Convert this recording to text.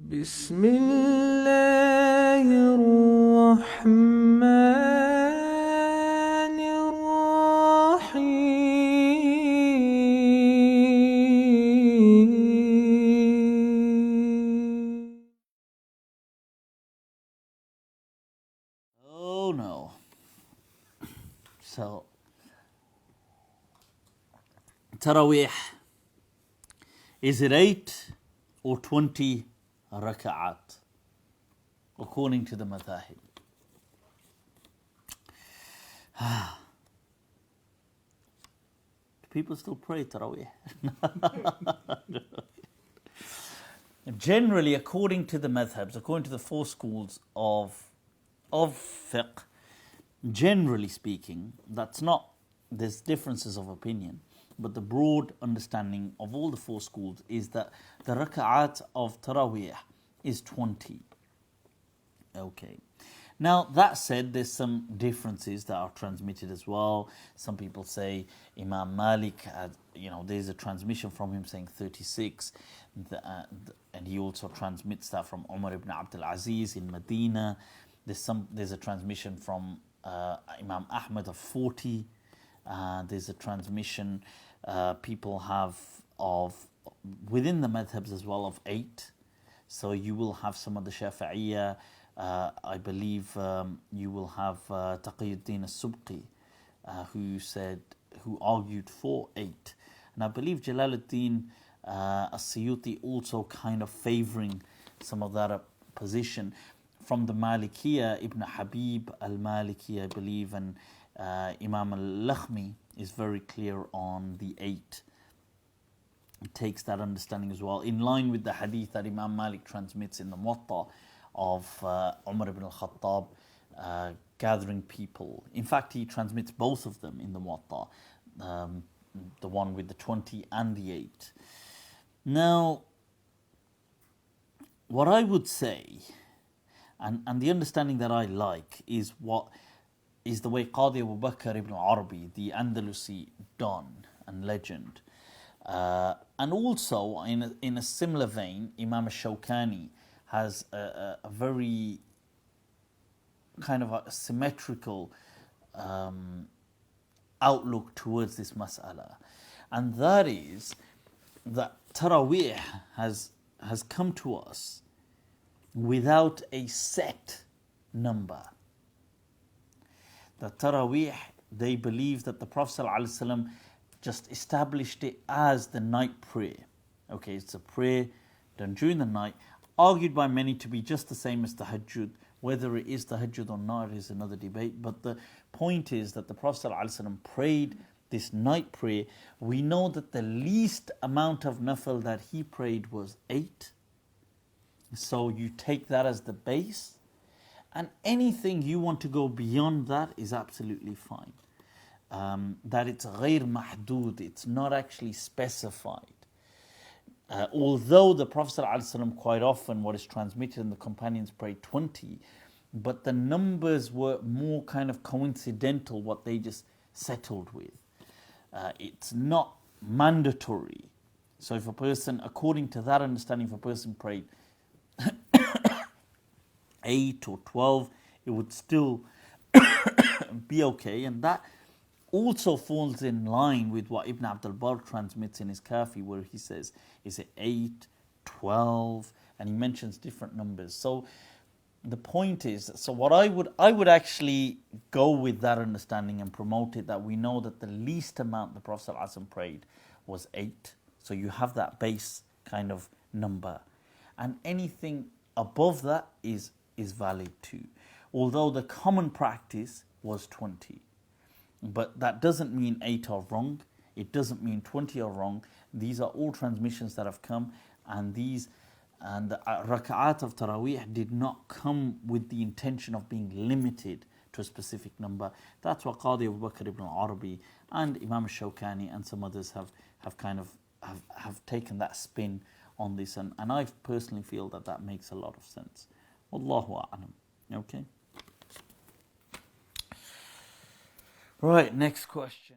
بسم الله الرحمن الرحيم. Oh no. So, Taraweeh, is it 8 or 20 Raka'at? According to the madhahib. Do people still pray Taraweeh? Generally, according to the madhabs, according to the four schools of fiqh, generally speaking, there's differences of opinion, but the broad understanding of all the four schools is that the raka'at of Taraweeh is 20. Okay. Now, that said, there's some differences that are transmitted as well. Some people say Imam Malik, there's a transmission from him saying 36, and he also transmits that from Umar ibn Abdul Aziz in Medina. There's a transmission from Imam Ahmad of 40. There's a transmission people have of within the madhabs as well of 8. So you will have some of the Shafi'iyya. I believe you will have Taqiyuddin al-Subqi, who argued for 8, and I believe Jalaluddin al-Suyuti also kind of favoring some of that position. From the Malikiyya, Ibn Habib al-Maliki, I believe, and Imam al-Lakhmi is very clear on the 8. It takes that understanding as well, in line with the hadith that Imam Malik transmits in the Muwatta of Umar ibn al-Khattab gathering people. In fact, he transmits both of them in the Muwatta, the one with the 20 and the 8. Now, what I would say, and the understanding that I like, is the way Qadi Abu Bakr ibn Arabi, the Andalusi don and legend, and also in a similar vein, Imam al-Shawkani has a very kind of a symmetrical outlook towards this mas'ala. And that is that Taraweeh has come to us without a set number. The Taraweeh, they believe that the Prophet ﷺ just established it as the night prayer. Okay, it's a prayer done during the night, argued by many to be just the same as tahajjud. Whether it is tahajjud or not is another debate, but the point is that the Prophet ﷺ prayed this night prayer. We know that the least amount of nafil that he prayed was 8. So you take that as the base, and anything you want to go beyond that is absolutely fine. That it's غير محدود, it's not actually specified. Although the Prophet ﷺ quite often, what is transmitted and the companions prayed 20, but the numbers were more kind of coincidental, what they just settled with. It's not mandatory. So if a person, according to that understanding, if a person prayed 8 or 12, it would still be okay. And that also falls in line with what Ibn Abdul Barr transmits in his Kafi, where he says, is it 8, 12, and he mentions different numbers. So the point is, so what I would actually go with that understanding and promote it, that we know that the least amount the Prophet ﷺ prayed was 8. So you have that base kind of number, and anything above that is valid too. Although the common practice was 20. But that doesn't mean 8 are wrong. It doesn't mean 20 are wrong. These are all transmissions that have come, and the raka'at of Taraweeh did not come with the intention of being limited to a specific number. That's what Qadi Abu Bakr ibn Arabi and Imam al-Shawkani and some others have taken that spin on this, and I personally feel that makes a lot of sense. Wallahu a'lam. Okay. Right, next question.